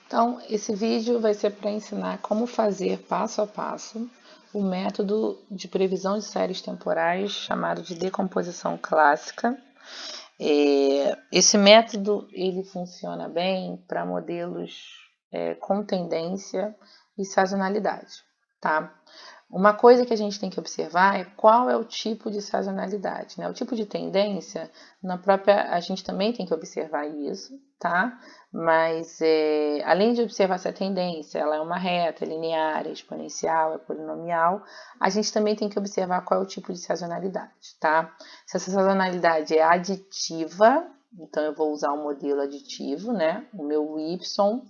Então, esse vídeo vai ser para ensinar como fazer passo a passo o método de previsão de séries temporais chamado de decomposição clássica. Esse método ele funciona bem para modelos com tendência e sazonalidade, tá? Uma coisa que a gente tem que observar é qual é o tipo de sazonalidade, né? O tipo de tendência, a gente também tem que observar isso, tá? Mas além de observar se a tendência ela é uma reta, é linear, é exponencial, é polinomial, a gente também tem que observar qual é o tipo de sazonalidade, tá? Se essa sazonalidade é aditiva, então eu vou usar o modelo aditivo, né? O meu Y.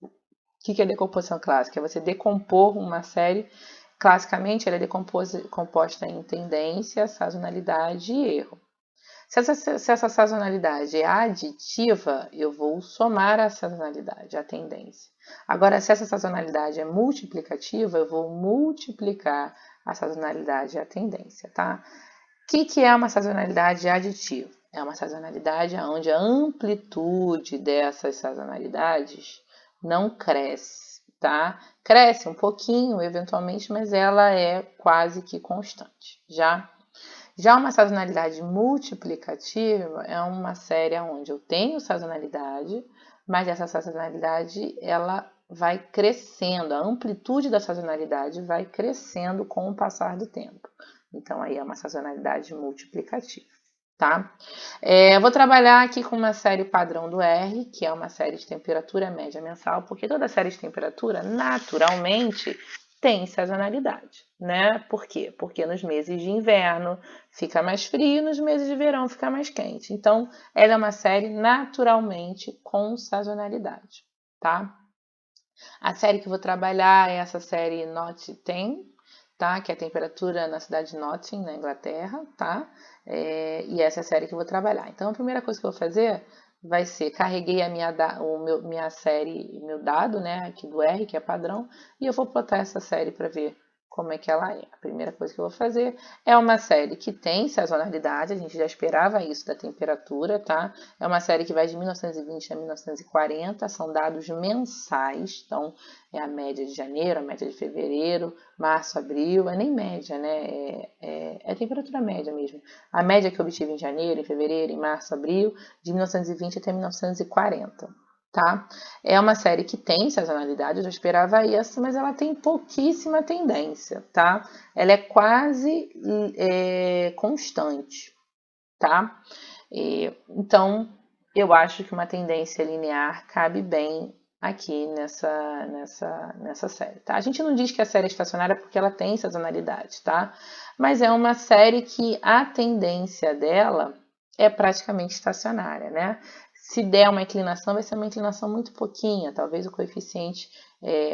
O que é decomposição clássica? É você decompor uma série. Classicamente, ela é composta em tendência, sazonalidade e erro. Se essa sazonalidade é aditiva, eu vou somar a sazonalidade, a tendência. Agora, se essa sazonalidade é multiplicativa, eu vou multiplicar a sazonalidade e a tendência, tá? O que é uma sazonalidade aditiva? É uma sazonalidade onde a amplitude dessas sazonalidades não cresce, tá? Cresce um pouquinho, eventualmente, mas ela é quase que constante, Já uma sazonalidade multiplicativa é uma série onde eu tenho sazonalidade, mas essa sazonalidade ela vai crescendo, a amplitude da sazonalidade vai crescendo com o passar do tempo. Então, aí é uma sazonalidade multiplicativa, tá? Eu vou trabalhar aqui com uma série padrão do R, que é uma série de temperatura média mensal, porque toda série de temperatura, naturalmente, tem sazonalidade, né? Por quê? Porque nos meses de inverno fica mais frio, nos meses de verão fica mais quente. Então, ela é uma série naturalmente com sazonalidade, tá? A série que eu vou trabalhar é essa série Not 10, tá? Que é a temperatura na cidade de Nottingham, na Inglaterra, tá? E essa é a série que eu vou trabalhar. Então, a primeira coisa que eu vou fazer vai ser, carreguei minha série, meu dado, né, aqui do R, que é padrão, e eu vou plotar essa série para ver como é que ela é. A primeira coisa que eu vou fazer é uma série que tem sazonalidade, a gente já esperava isso da temperatura, tá? É uma série que vai de 1920 a 1940, são dados mensais, então é a média de janeiro, a média de fevereiro, março, abril, é nem média, né? É temperatura média mesmo. A média que eu obtive em janeiro, em fevereiro, em março, abril, de 1920 até 1940. Tá? É uma série que tem sazonalidade, eu já esperava isso, mas ela tem pouquíssima tendência, tá? Ela é quase constante, tá? Então, eu acho que uma tendência linear cabe bem aqui nessa série, tá? A gente não diz que a série é estacionária porque ela tem sazonalidade, tá? Mas é uma série que a tendência dela é praticamente estacionária, né? Se der uma inclinação, vai ser uma inclinação muito pouquinha, talvez o coeficiente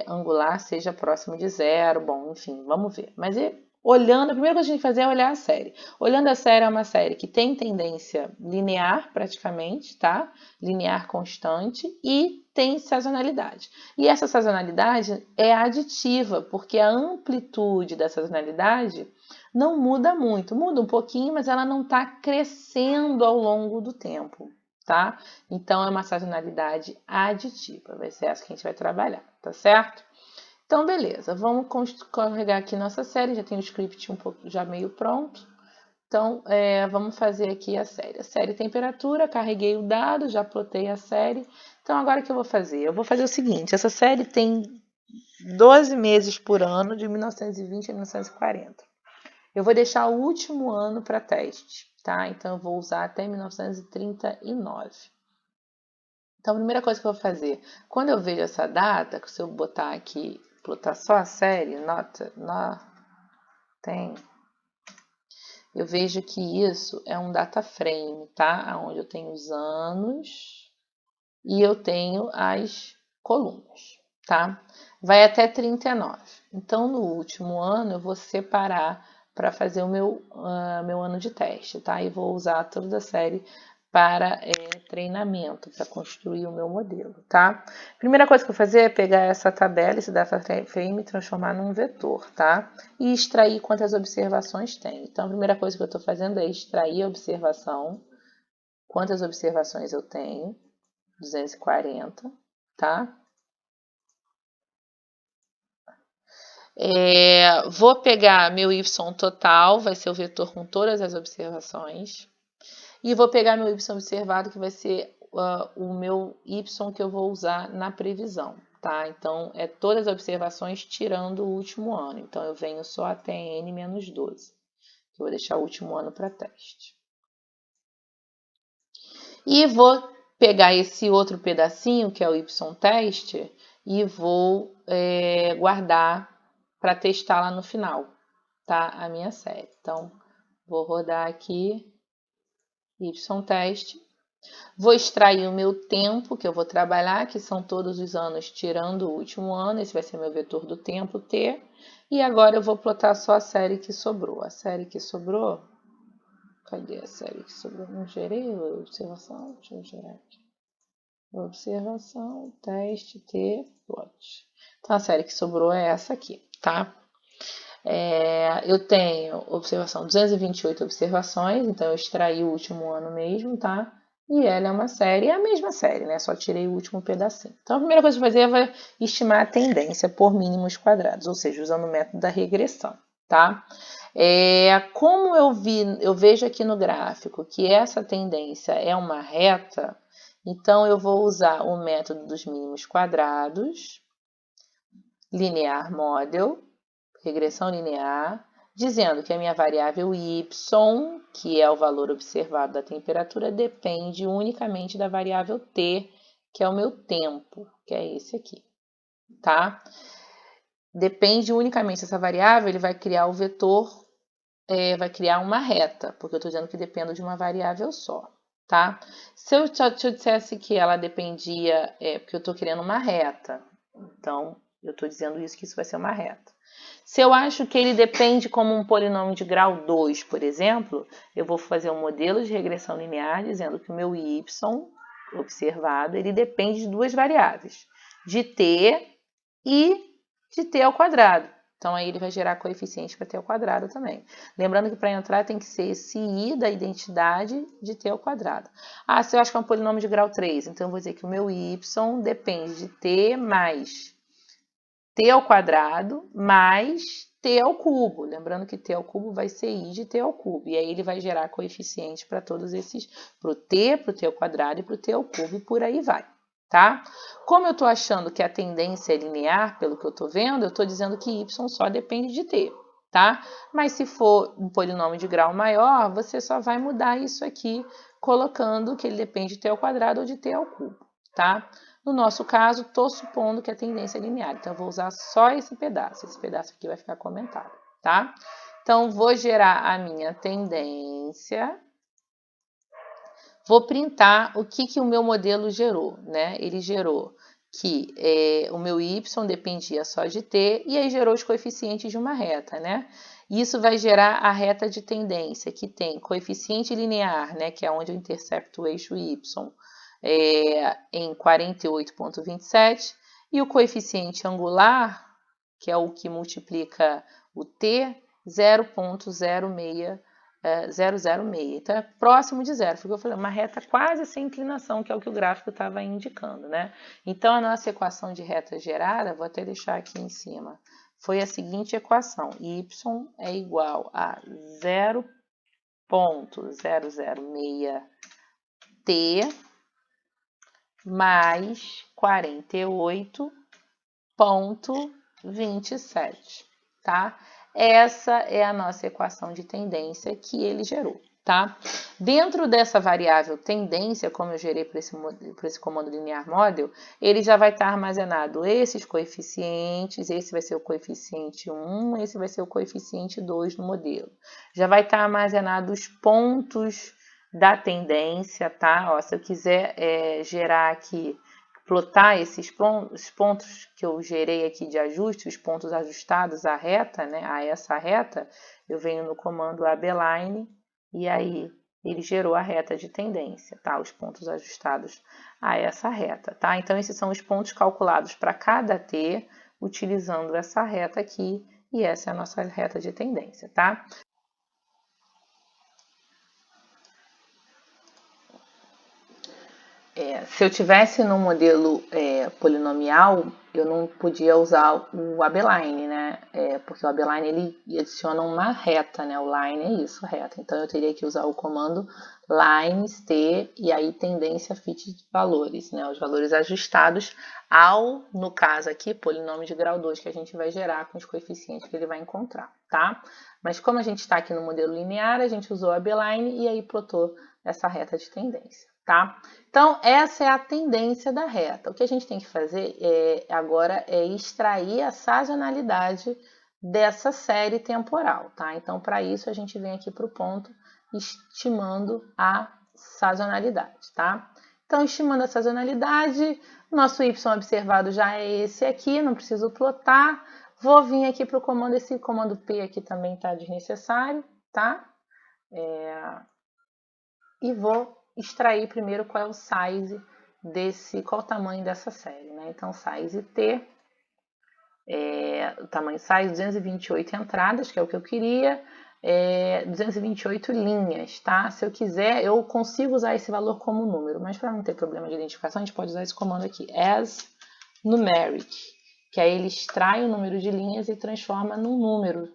angular seja próximo de zero, bom, enfim, vamos ver. Mas olhando, a primeira coisa que a gente fazer é olhar a série. Olhando a série, é uma série que tem tendência linear, praticamente, tá? Linear constante e tem sazonalidade. E essa sazonalidade é aditiva, porque a amplitude da sazonalidade não muda muito. Muda um pouquinho, mas ela não está crescendo ao longo do tempo, tá? Então, é uma sazonalidade aditiva. Vai ser essa que a gente vai trabalhar, tá certo? Então, beleza, vamos carregar aqui nossa série, já tem o script um pouco já meio pronto. Então, vamos fazer aqui a série. A série temperatura, carreguei o dado, já plotei a série. Então, agora o que eu vou fazer? Eu vou fazer o seguinte, essa série tem 12 meses por ano, de 1920 a 1940. Eu vou deixar o último ano para teste, tá? Então, eu vou usar até 1939. Então, a primeira coisa que eu vou fazer, quando eu vejo essa data, se eu botar aqui, plotar só a série, tem, eu vejo que isso é um data frame, tá? Onde eu tenho os anos e eu tenho as colunas, tá? Vai até 39. Então, no último ano, eu vou separar para fazer o meu ano de teste, tá? E vou usar toda a série para treinamento, para construir o meu modelo, tá? Primeira coisa que eu vou fazer é pegar essa tabela, esse data frame, e transformar num vetor, tá? E extrair quantas observações tem. Então, a primeira coisa que eu estou fazendo é extrair a observação, quantas observações eu tenho, 240, tá? Vou pegar meu y total, vai ser o vetor com todas as observações. E vou pegar meu y observado, que vai ser o meu y que eu vou usar na previsão, tá? Então, é todas as observações tirando o último ano. Então, eu venho só até n menos 12. Eu vou deixar o último ano para teste. E vou pegar esse outro pedacinho, que é o y-teste, e vou guardar para testar lá no final, tá? A minha série. Então, vou rodar aqui y-teste. Vou extrair o meu tempo que eu vou trabalhar, que são todos os anos tirando o último ano. Esse vai ser meu vetor do tempo, t. E agora eu vou plotar só a série que sobrou. A série que sobrou... Cadê a série que sobrou? Não gerei a observação? Deixa eu gerar aqui. Observação, teste, T, plot. Então, a série que sobrou é essa aqui, tá? Eu tenho observação 228 observações, então eu extraí o último ano mesmo, tá? E ela é uma série, é a mesma série, né? Só tirei o último pedacinho. Então, a primeira coisa que eu vou fazer é estimar a tendência por mínimos quadrados, ou seja, usando o método da regressão, tá? Como eu vejo aqui no gráfico que essa tendência é uma reta, então eu vou usar o método dos mínimos quadrados, linear model, regressão linear, dizendo que a minha variável y, que é o valor observado da temperatura, depende unicamente da variável t, que é o meu tempo, que é esse aqui, tá? Depende unicamente dessa variável, ele vai criar o vetor, vai criar uma reta, porque eu estou dizendo que depende de uma variável só, tá? Se eu dissesse que ela dependia, porque eu estou querendo uma reta, então eu estou dizendo isso, que isso vai ser uma reta. Se eu acho que ele depende como um polinômio de grau 2, por exemplo, eu vou fazer um modelo de regressão linear dizendo que o meu y observado, ele depende de duas variáveis, de t e de t ao quadrado. Então, aí ele vai gerar coeficiente para t ao quadrado também. Lembrando que para entrar tem que ser esse i da identidade de t ao quadrado. Se eu acho que é um polinômio de grau 3, então eu vou dizer que o meu y depende de t mais t ao quadrado mais t ao cubo. Lembrando que t ao cubo vai ser i de t ao cubo. E aí ele vai gerar coeficientes para todos esses, para o t ao quadrado e para o t ao cubo, e por aí vai, tá? Como eu estou achando que a tendência é linear, pelo que eu estou vendo, eu estou dizendo que y só depende de t, tá? Mas se for um polinômio de grau maior, você só vai mudar isso aqui, colocando que ele depende de t ao quadrado ou de t ao cubo, tá? No nosso caso, estou supondo que a tendência é linear, então eu vou usar só esse pedaço aqui vai ficar comentado, tá? Então, vou gerar a minha tendência, vou printar o que o meu modelo gerou, né? Ele gerou que o meu y dependia só de t, e aí gerou os coeficientes de uma reta, né? Isso vai gerar a reta de tendência, que tem coeficiente linear, né? Que é onde eu intercepto o eixo y, em 48,27, e o coeficiente angular, que é o que multiplica o t, 0,006. Então, é próximo de zero. Foi o que eu falei, uma reta quase sem inclinação, que é o que o gráfico estava indicando, né? Então, a nossa equação de reta gerada, vou até deixar aqui em cima, foi a seguinte equação: y é igual a 0,006t mais 48,27, tá? Essa é a nossa equação de tendência que ele gerou, tá? Dentro dessa variável tendência, como eu gerei para esse comando linear model, ele já vai estar armazenado esses coeficientes, esse vai ser o coeficiente 1, esse vai ser o coeficiente 2 no modelo. Já vai estar armazenado os pontos da tendência, tá? Ó, se eu quiser gerar aqui, plotar esses pontos que eu gerei aqui de ajuste, os pontos ajustados à reta, né, a essa reta, eu venho no comando abline e aí ele gerou a reta de tendência, tá? Os pontos ajustados a essa reta, tá? Então, esses são os pontos calculados para cada t, utilizando essa reta aqui, e essa é a nossa reta de tendência, tá? Se eu tivesse no modelo polinomial, eu não podia usar o abline, né? Porque o abline ele adiciona uma reta, né? O line é isso, reta. Então eu teria que usar o comando lines t e aí tendência fit de valores, né? Os valores ajustados ao, no caso aqui, polinômio de grau 2 que a gente vai gerar com os coeficientes que ele vai encontrar, tá? Mas como a gente está aqui no modelo linear, a gente usou o abline e aí plotou essa reta de tendência, tá? Então, essa é a tendência da reta. O que a gente tem que fazer agora é extrair a sazonalidade dessa série temporal, tá? Então, para isso, a gente vem aqui para o ponto estimando a sazonalidade, tá? Então, estimando a sazonalidade, nosso y observado já é esse aqui, não preciso plotar. Vou vir aqui para o comando, esse comando P aqui também está desnecessário, tá? E vou extrair primeiro qual é o size qual o tamanho dessa série, né? Então, size T, o tamanho size 228 entradas, que é o que eu queria, 228 linhas, tá? Se eu quiser, eu consigo usar esse valor como número, mas para não ter problema de identificação, a gente pode usar esse comando aqui, as numeric, que aí ele extrai o número de linhas e transforma num número,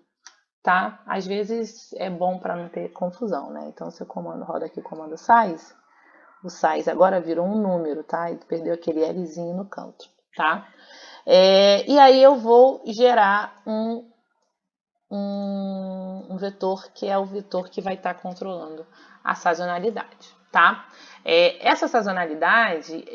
tá? Às vezes é bom para não ter confusão, né? Então, se eu roda aqui o comando size, o size agora virou um número, tá? E perdeu aquele Lzinho no canto, tá? E aí eu vou gerar um vetor que é o vetor que vai estar controlando a sazonalidade, tá? Essa sazonalidade,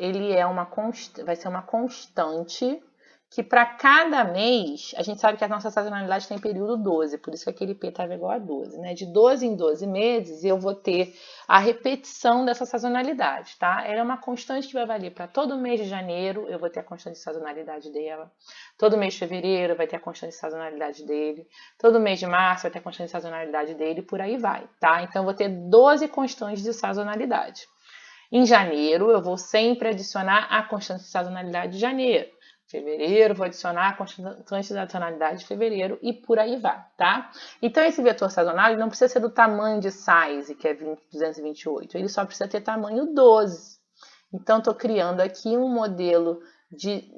vai ser uma constante que para cada mês, a gente sabe que a nossa sazonalidade tem período 12, por isso que aquele P estava igual a 12, né? De 12 em 12 meses, eu vou ter a repetição dessa sazonalidade, tá? Ela é uma constante que vai valer para todo mês de janeiro, eu vou ter a constante de sazonalidade dela. Todo mês de fevereiro vai ter a constante de sazonalidade dele. Todo mês de março vai ter a constante de sazonalidade dele, por aí vai, tá? Então, eu vou ter 12 constantes de sazonalidade. Em janeiro, eu vou sempre adicionar a constante de sazonalidade de janeiro. Fevereiro, vou adicionar a constante de sazonalidade de fevereiro e por aí vai, tá? Então, esse vetor sazonal ele não precisa ser do tamanho de size, que é 228, ele só precisa ter tamanho 12. Então, estou criando aqui um modelo de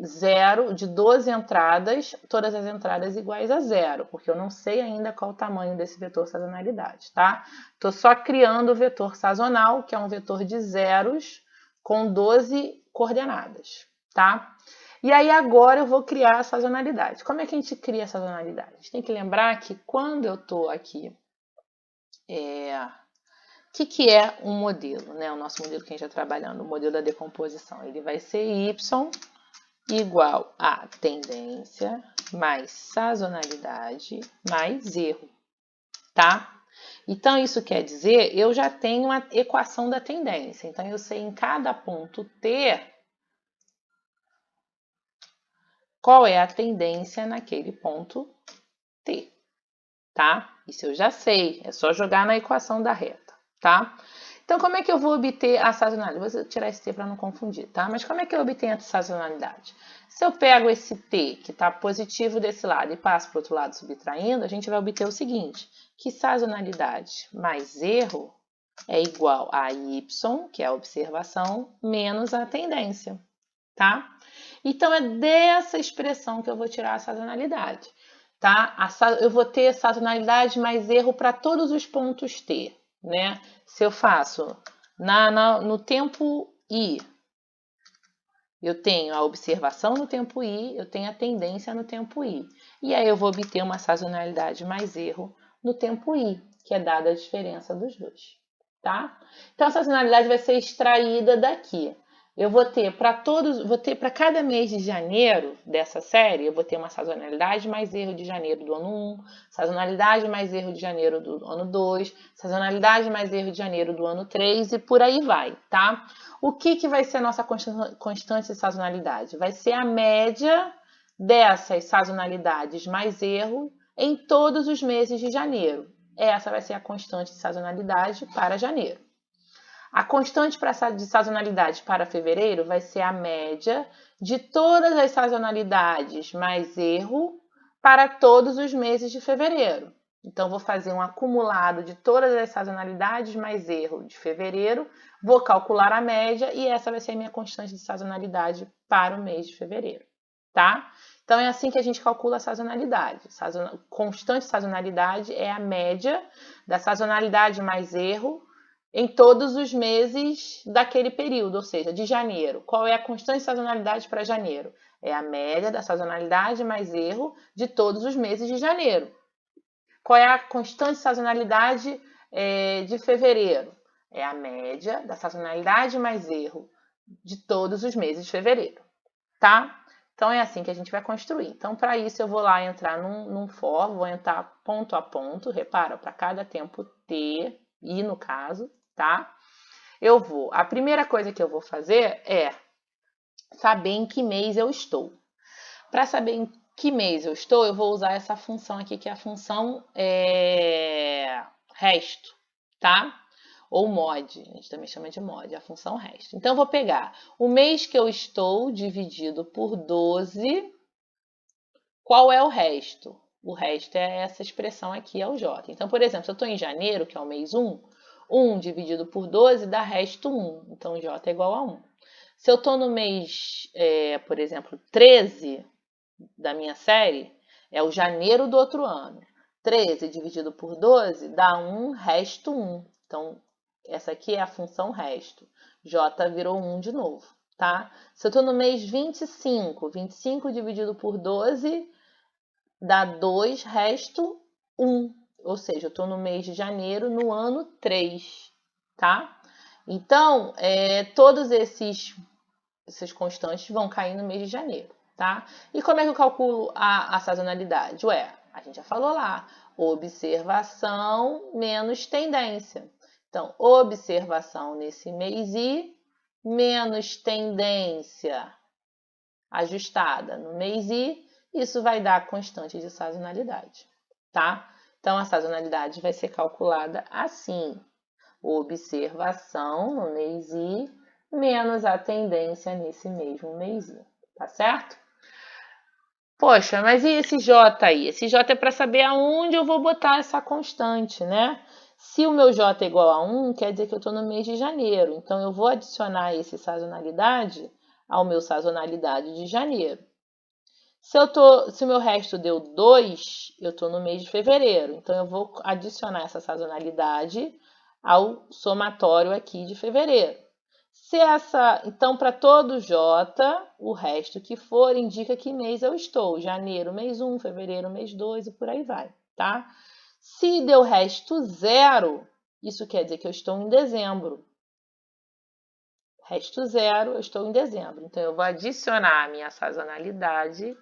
12 entradas, todas as entradas iguais a 0, porque eu não sei ainda qual o tamanho desse vetor sazonalidade, tá? Estou só criando o vetor sazonal, que é um vetor de zeros com 12 coordenadas, tá? E aí agora eu vou criar a sazonalidade. Como é que a gente cria a sazonalidade? A gente tem que lembrar que quando eu estou aqui... O que é um modelo, né? O nosso modelo que a gente está trabalhando, o modelo da decomposição. Ele vai ser y igual a tendência mais sazonalidade mais erro, tá? Então, isso quer dizer, eu já tenho a equação da tendência. Então, eu sei em cada ponto T qual é a tendência naquele ponto T, tá? Isso eu já sei, é só jogar na equação da reta, tá? Então, como é que eu vou obter a sazonalidade? Vou tirar esse T para não confundir, tá? Mas como é que eu obtenho a sazonalidade? Se eu pego esse T, que está positivo desse lado, e passo para o outro lado subtraindo, a gente vai obter o seguinte, que sazonalidade mais erro é igual a Y, que é a observação, menos a tendência, tá? Então, é dessa expressão que eu vou tirar a sazonalidade, tá? Eu vou ter sazonalidade mais erro para todos os pontos T, né? Se eu faço no tempo I, eu tenho a observação no tempo I, eu tenho a tendência no tempo I. E aí eu vou obter uma sazonalidade mais erro no tempo I, que é dada a diferença dos dois, tá? Então, a sazonalidade vai ser extraída daqui. Eu vou ter para cada mês de janeiro dessa série, eu vou ter uma sazonalidade mais erro de janeiro do ano 1, sazonalidade mais erro de janeiro do ano 2, sazonalidade mais erro de janeiro do ano 3 e por aí vai, tá? O que vai ser a nossa constante de sazonalidade? Vai ser a média dessas sazonalidades mais erro em todos os meses de janeiro. Essa vai ser a constante de sazonalidade para janeiro. A constante de sazonalidade para fevereiro vai ser a média de todas as sazonalidades mais erro para todos os meses de fevereiro. Então, vou fazer um acumulado de todas as sazonalidades mais erro de fevereiro, Vou calcular a média e essa vai ser a minha constante de sazonalidade para o mês de fevereiro, tá? Então, é assim que a gente calcula a sazonalidade. Constante de sazonalidade é a média da sazonalidade mais erro em todos os meses daquele período, ou seja, de janeiro. Qual é a constante de sazonalidade para janeiro? É a média da sazonalidade mais erro de todos os meses de janeiro. Qual é a constante de sazonalidade de fevereiro? É a média da sazonalidade mais erro de todos os meses de fevereiro, tá? Então, é assim que a gente vai construir. Então, para isso, eu vou lá entrar num for, vou entrar ponto a ponto, repara, para cada tempo T, I no caso, tá? A primeira coisa que eu vou fazer é saber em que mês eu estou. Para saber em que mês eu estou, eu vou usar essa função aqui, que é a função resto, tá? Ou mod, a gente também chama de mod, a função resto. Então, eu vou pegar o mês que eu estou dividido por 12. Qual é o resto? O resto é essa expressão aqui, é o J. Então, por exemplo, se eu estou em janeiro, que é o mês 1, 1 dividido por 12 dá resto 1. Então, J é igual a 1. Se eu estou no mês, por exemplo, 13 da minha série, é o janeiro do outro ano. 13 dividido por 12 dá 1, resto 1. Então, essa aqui é a função resto. J virou 1 de novo, tá? Se eu estou no mês 25, 25 dividido por 12 dá 2, resto 1. Ou seja, eu estou no mês de janeiro, no ano 3, tá? Então, todos essas constantes vão cair no mês de janeiro, tá? E como é que eu calculo a sazonalidade? A gente já falou lá, observação menos tendência. Então, observação nesse mês I menos tendência ajustada no mês I, isso vai dar a constante de sazonalidade, tá? Então, a sazonalidade vai ser calculada assim, observação no mês I menos a tendência nesse mesmo mês I, tá certo? Poxa, mas e esse J aí? Esse J é para saber aonde eu vou botar essa constante, né? Se o meu J é igual a 1, quer dizer que eu estou no mês de janeiro. Então, eu vou adicionar esse sazonalidade ao meu sazonalidade de janeiro. Se o meu resto deu 2, eu estou no mês de fevereiro. Então, eu vou adicionar essa sazonalidade ao somatório aqui de fevereiro. Então, para todo J, o resto que for indica que mês eu estou. Janeiro, mês 1, fevereiro, mês 2 e por aí vai, tá? Se deu resto 0, isso quer dizer que eu estou em dezembro. Resto 0, eu estou em dezembro. Então, eu vou adicionar a minha sazonalidade,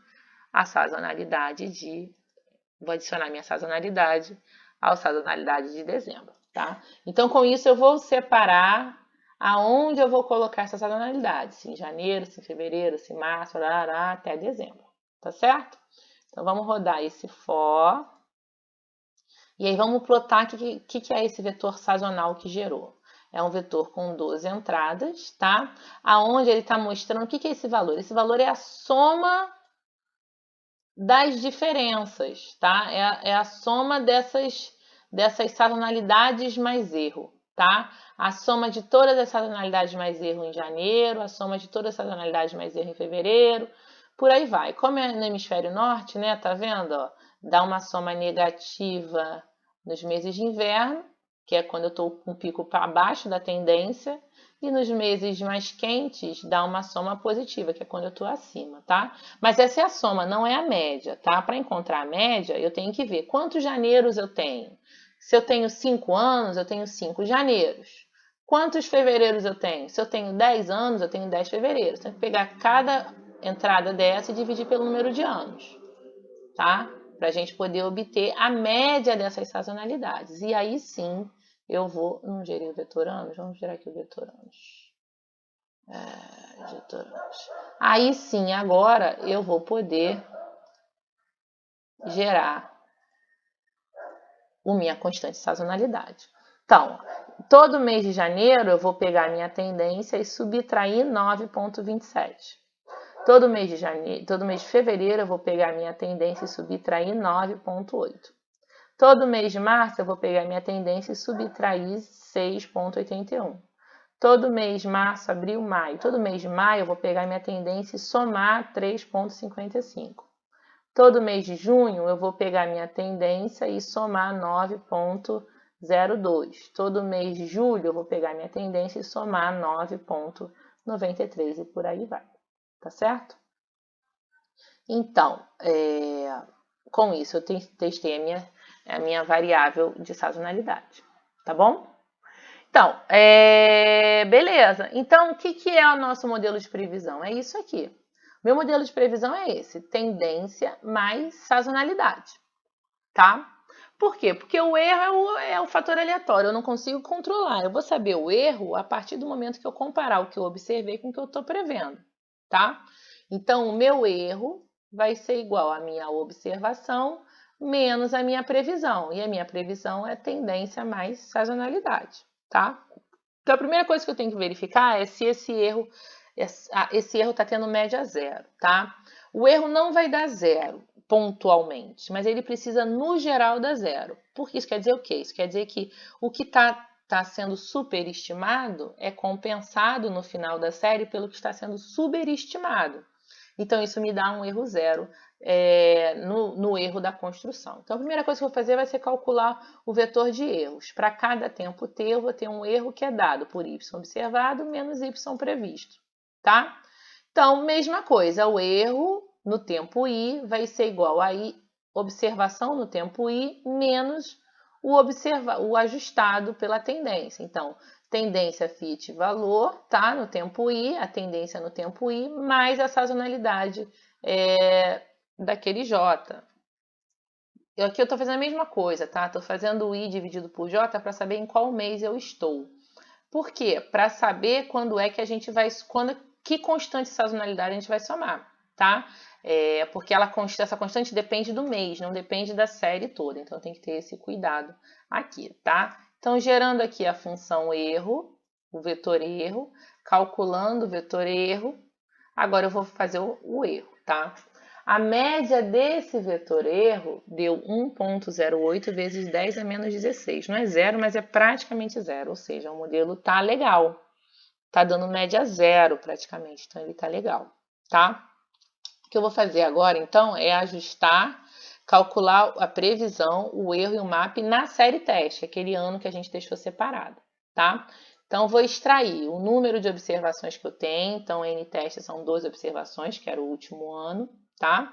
vou adicionar minha sazonalidade à sazonalidade de dezembro, tá? Então, com isso, eu vou separar aonde eu vou colocar essa sazonalidade. Se em janeiro, se em fevereiro, se em março, até dezembro, tá certo? Então, vamos rodar esse for. E aí, vamos plotar o que é esse vetor sazonal que gerou. É um vetor com 12 entradas, tá? Aonde ele está mostrando o que é esse valor? Esse valor é a soma das diferenças, tá? É a soma dessas sazonalidades mais erro, tá? A soma de todas as sazonalidades mais erro em janeiro, a soma de todas as sazonalidades mais erro em fevereiro, por aí vai. Como é no hemisfério norte, né? Tá vendo? Ó, dá uma soma negativa nos meses de inverno, que é quando eu estou com o pico para baixo da tendência, e nos meses mais quentes dá uma soma positiva, que é quando eu estou acima, tá? Mas essa é a soma, não é a média, tá? Para encontrar a média, eu tenho que ver quantos janeiros eu tenho. Se eu tenho 5 anos, eu tenho 5 janeiros. Quantos fevereiros eu tenho? Se eu tenho 10 anos, eu tenho 10 fevereiros. Tenho que pegar cada entrada dessa e dividir pelo número de anos, tá? Para a gente poder obter a média dessas sazonalidades. E aí sim, eu vou... Não gerei o vetor anos? Vamos gerar aqui o vetor anos. Aí sim, agora eu vou poder gerar a minha constante sazonalidade. Então, todo mês de janeiro eu vou pegar a minha tendência e subtrair 9,27. Todo mês de fevereiro eu vou pegar a minha tendência e subtrair 9,8. Todo mês de março eu vou pegar a minha tendência e subtrair 6,81. Todo mês, março, abril, maio. Todo mês de maio eu vou pegar minha tendência e somar 3,55. Todo mês de junho eu vou pegar minha tendência e somar 9,02. Todo mês de julho eu vou pegar minha tendência e somar 9,93 e por aí vai. Tá certo? Então, com isso eu testei a minha variável de sazonalidade. Tá bom? Então, beleza. Então, o que é o nosso modelo de previsão? É isso aqui. Meu modelo de previsão é esse: tendência mais sazonalidade, tá? Por quê? Porque o erro é o fator aleatório, eu não consigo controlar. Eu vou saber o erro a partir do momento que eu comparar o que eu observei com o que eu estou prevendo, tá? Então, o meu erro vai ser igual à minha observação menos a minha previsão. E a minha previsão é tendência mais sazonalidade, tá? Então, a primeira coisa que eu tenho que verificar é se esse erro está tendo média zero, tá? O erro não vai dar zero pontualmente, mas ele precisa, no geral, dar zero. Porque isso quer dizer o quê? Isso quer dizer que o que está sendo superestimado é compensado no final da série pelo que está sendo superestimado. Então, isso me dá um erro zero no erro da construção. Então, a primeira coisa que eu vou fazer vai ser calcular o vetor de erros. Para cada tempo t, eu vou ter um erro que é dado por y observado menos y previsto, tá? Então, mesma coisa, o erro no tempo i vai ser igual a observação no tempo i menos o ajustado pela tendência. Então, tendência fit valor, tá? No tempo i, a tendência no tempo i, mais a sazonalidade daquele j. Aqui eu estou fazendo a mesma coisa, tá? Estou fazendo o i dividido por j para saber em qual mês eu estou. Por quê? Para saber quando é que a gente vai... que constante de sazonalidade a gente vai somar, tá? Porque essa constante depende do mês, não depende da série toda. Então, tem que ter esse cuidado aqui, tá? Então, gerando aqui a função erro, o vetor erro, calculando o vetor erro. Agora, eu vou fazer o erro, tá? A média desse vetor erro deu 1,08 vezes 10 a menos 16. Não é zero, mas é praticamente zero, ou seja, o modelo tá legal. Tá dando média zero praticamente, então ele tá legal, tá? O que eu vou fazer agora, então, é ajustar, calcular a previsão, o erro e o MAP na série teste, aquele ano que a gente deixou separado, tá? Então, vou extrair o número de observações que eu tenho. Então, N teste são 12 observações, que era o último ano, tá?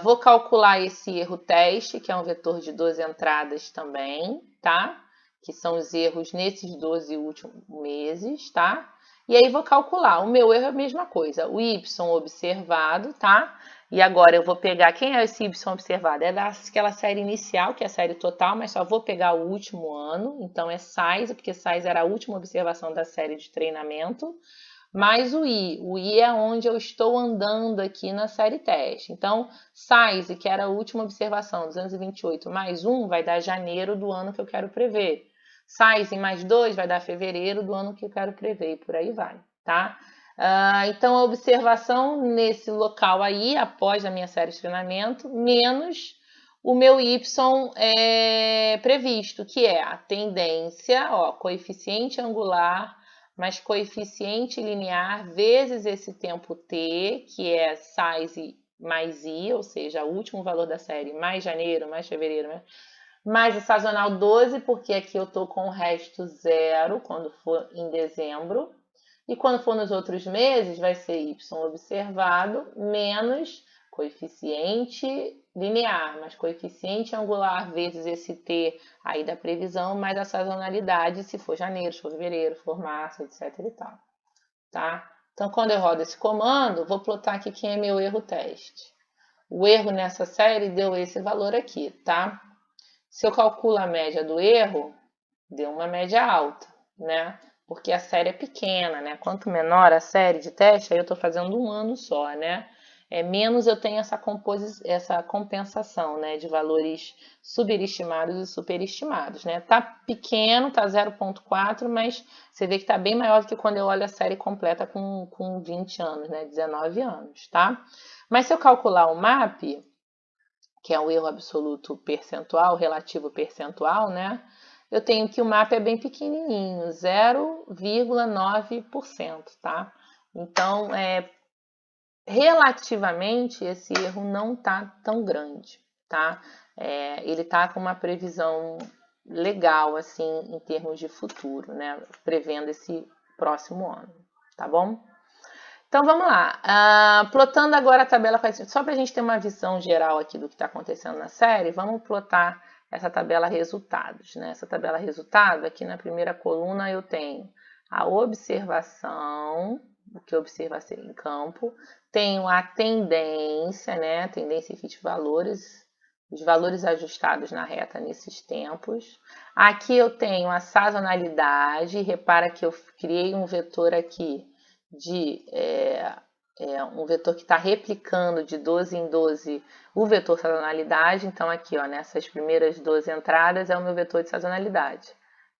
Vou calcular esse erro teste, que é um vetor de 12 entradas também, tá? Que são os erros nesses 12 últimos meses, tá? E aí vou calcular. O meu erro é a mesma coisa, o Y observado, tá? E agora eu vou pegar, quem é esse Y observado? É daquela série inicial, que é a série total, mas só vou pegar o último ano. Então é size, porque size era a última observação da série de treinamento, mais o I. O I é onde eu estou andando aqui na série teste. Então, size, que era a última observação, 228 mais 1, vai dar janeiro do ano que eu quero prever. Size mais 2 vai dar fevereiro do ano que eu quero prever, e por aí vai, tá? Então, a observação nesse local aí, após a minha série de treinamento, menos o meu Y previsto, que é a tendência, ó, coeficiente angular mais coeficiente linear vezes esse tempo t, que é size mais i, ou seja, o último valor da série, mais janeiro, mais fevereiro, mais o sazonal 12, porque aqui eu estou com o resto zero quando for em dezembro. E quando for nos outros meses, vai ser y observado menos coeficiente linear, mais coeficiente angular vezes esse t aí da previsão, mais a sazonalidade, se for janeiro, se for fevereiro, se for março, etc e tal, tá? Então, quando eu rodo esse comando, vou plotar aqui quem é meu erro teste. O erro nessa série deu esse valor aqui, tá? Se eu calculo a média do erro, deu uma média alta, né? Porque a série é pequena, né? Quanto menor a série de teste, aí eu estou fazendo um ano só, né? Menos eu tenho essa compensação, né? De valores subestimados e superestimados, né? Tá pequeno, tá 0,4, mas você vê que tá bem maior do que quando eu olho a série completa com 20 anos, né? 19 anos, tá? Mas se eu calcular o MAP, que é o erro absoluto percentual, relativo percentual, né? eu tenho que o mapa é bem pequenininho, 0,9%, tá? Então, relativamente, esse erro não está tão grande, tá? Ele está com uma previsão legal, assim, em termos de futuro, né? Prevendo esse próximo ano, tá bom? Então, vamos lá. Plotando agora a tabela, só para a gente ter uma visão geral aqui do que está acontecendo na série, vamos plotar essa tabela resultados, né? Essa tabela resultado, aqui na primeira coluna eu tenho a observação, o que observa ser em campo, tenho a tendência, né? Tendência e fit valores, os valores ajustados na reta nesses tempos. Aqui eu tenho a sazonalidade, repara que eu criei um vetor aqui de um vetor que está replicando de 12 em 12 o vetor sazonalidade. Então, aqui, ó, nessas primeiras 12 entradas é o meu vetor de sazonalidade.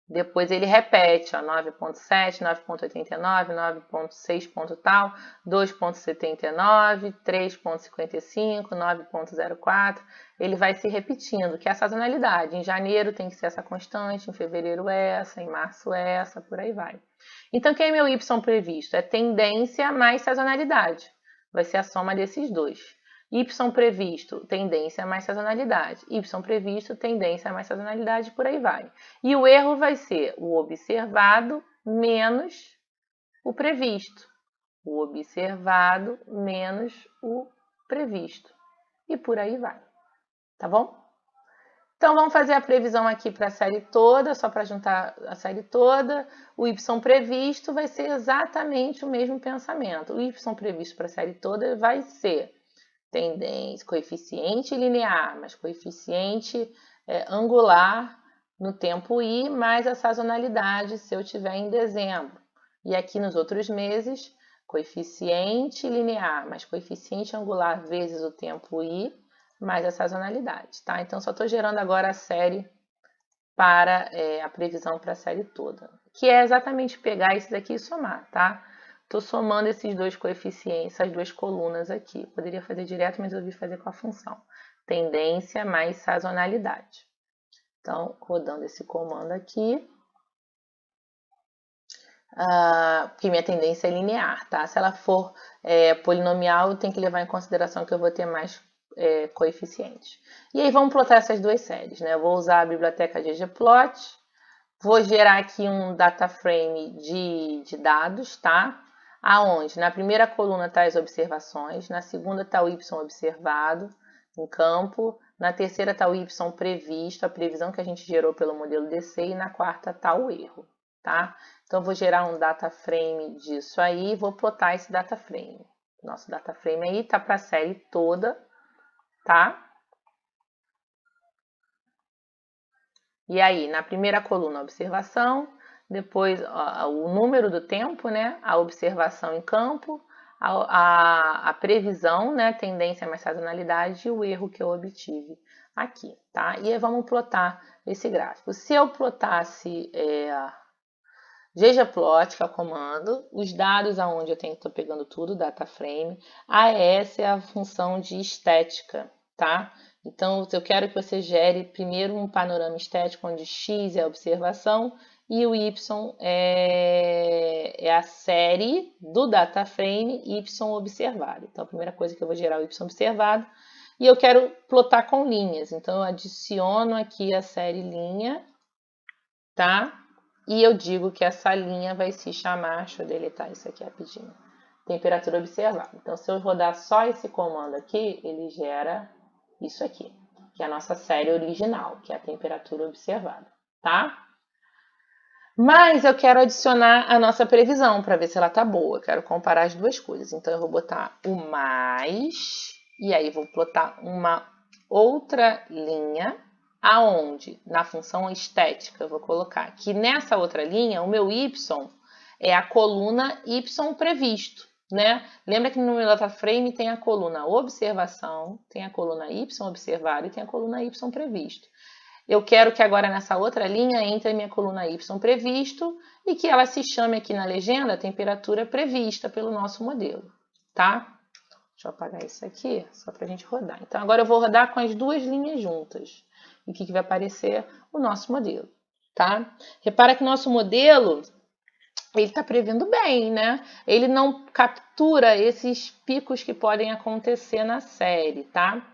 Depois ele repete, 9.7, 9.89, 9.6 tal, 2.79, 3.55, 9.04. Ele vai se repetindo, que é a sazonalidade. Em janeiro tem que ser essa constante, em fevereiro essa, em março essa, por aí vai. Então, quem é meu Y previsto? É tendência mais sazonalidade. Vai ser a soma desses dois. Y previsto, tendência mais sazonalidade. Y previsto, tendência mais sazonalidade, por aí vai. E o erro vai ser o observado menos o previsto. O observado menos o previsto. E por aí vai. Tá bom? Então, vamos fazer a previsão aqui para a série toda, só para juntar a série toda. O Y previsto vai ser exatamente o mesmo pensamento. O Y previsto para a série toda vai ser tendência, coeficiente linear, mas coeficiente angular no tempo I, mais a sazonalidade se eu tiver em dezembro. E aqui nos outros meses, coeficiente linear, mais coeficiente angular vezes o tempo I, mais a sazonalidade, tá? Então, só estou gerando agora a série para a previsão para a série toda, que é exatamente pegar esse daqui e somar, tá? Estou somando esses dois coeficientes, essas duas colunas aqui. Poderia fazer direto, mas eu resolvi fazer com a função. Tendência mais sazonalidade. Então, rodando esse comando aqui. Porque minha tendência é linear, tá? Se ela for polinomial, eu tenho que levar em consideração que eu vou ter mais coeficientes. E aí, vamos plotar essas duas séries, né? Eu vou usar a biblioteca ggplot. Vou gerar aqui um data frame de dados, tá? Aonde? Na primeira coluna está as observações, na segunda está o Y observado em campo, na terceira está o Y previsto, a previsão que a gente gerou pelo modelo DC, e na quarta está o erro, tá? Então, eu vou gerar um data frame disso aí e vou plotar esse data frame. Nosso data frame aí está para a série toda, tá? E aí, na primeira coluna, observação, depois o número do tempo, né? A observação em campo, a previsão, né? Tendência mais sazonalidade e o erro que eu obtive aqui, tá? E aí vamos plotar esse gráfico. Se eu plotasse ggplot, que é o comando, os dados aonde eu estou pegando tudo, data frame, essa é a função de estética, tá? Então, eu quero que você gere primeiro um panorama estético, onde X é a observação e o Y é a série do data frame Y observado. Então, a primeira coisa que eu vou gerar é o Y observado e eu quero plotar com linhas. Então, eu adiciono aqui a série linha, tá? E eu digo que essa linha vai se chamar, deixa eu deletar isso aqui rapidinho, temperatura observada. Então, se eu rodar só esse comando aqui, ele gera isso aqui, que é a nossa série original, que é a temperatura observada, tá? Mas eu quero adicionar a nossa previsão para ver se ela tá boa. Eu quero comparar as duas coisas. Então, eu vou botar o mais, e aí vou plotar uma outra linha, aonde, na função estética, eu vou colocar que nessa outra linha, o meu Y é a coluna Y previsto, né? Lembra que no meu data frame tem a coluna observação, tem a coluna Y observado e tem a coluna Y previsto. Eu quero que agora nessa outra linha entre a minha coluna Y previsto e que ela se chame aqui na legenda temperatura prevista pelo nosso modelo, tá? Deixa eu apagar isso aqui, só para a gente rodar. Então, agora eu vou rodar com as duas linhas juntas. E o que vai aparecer? O nosso modelo. tá? Repara que nosso modelo, ele está prevendo bem, né? Ele não captura esses picos que podem acontecer na série, tá?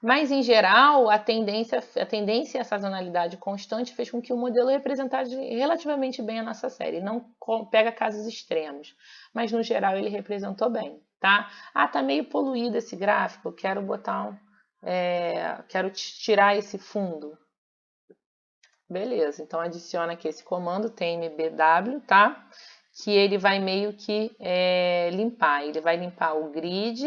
Mas, em geral, a tendência e a sazonalidade constante fez com que o modelo representasse relativamente bem a nossa série. Não pega casos extremos, mas, no geral, ele representou bem, tá? Ah, tá meio poluído esse gráfico, quero botar quero tirar esse fundo. Beleza, então adiciona aqui esse comando tmbw, tá? Que ele vai meio que limpar. Ele vai limpar o grid,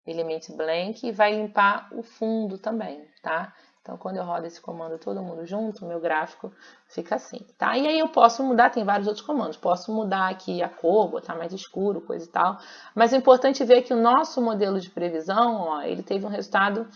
Element Blank, e vai limpar o fundo também, tá? Então, quando eu rodo esse comando todo mundo junto, o meu gráfico fica assim, tá? E aí eu posso mudar, tem vários outros comandos. Posso mudar aqui a cor, botar mais escuro, coisa e tal. Mas é importante ver que o nosso modelo de previsão, ó, ele teve um resultado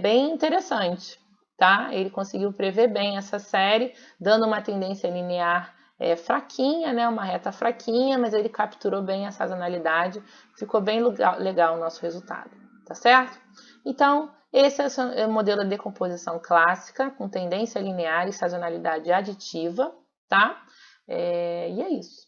bem interessante, tá? Ele conseguiu prever bem essa série, dando uma tendência linear fraquinha, né? Uma reta fraquinha, mas ele capturou bem a sazonalidade, ficou bem legal o nosso resultado, tá certo? Então, esse é o modelo de decomposição clássica, com tendência linear e sazonalidade aditiva, tá? E é isso.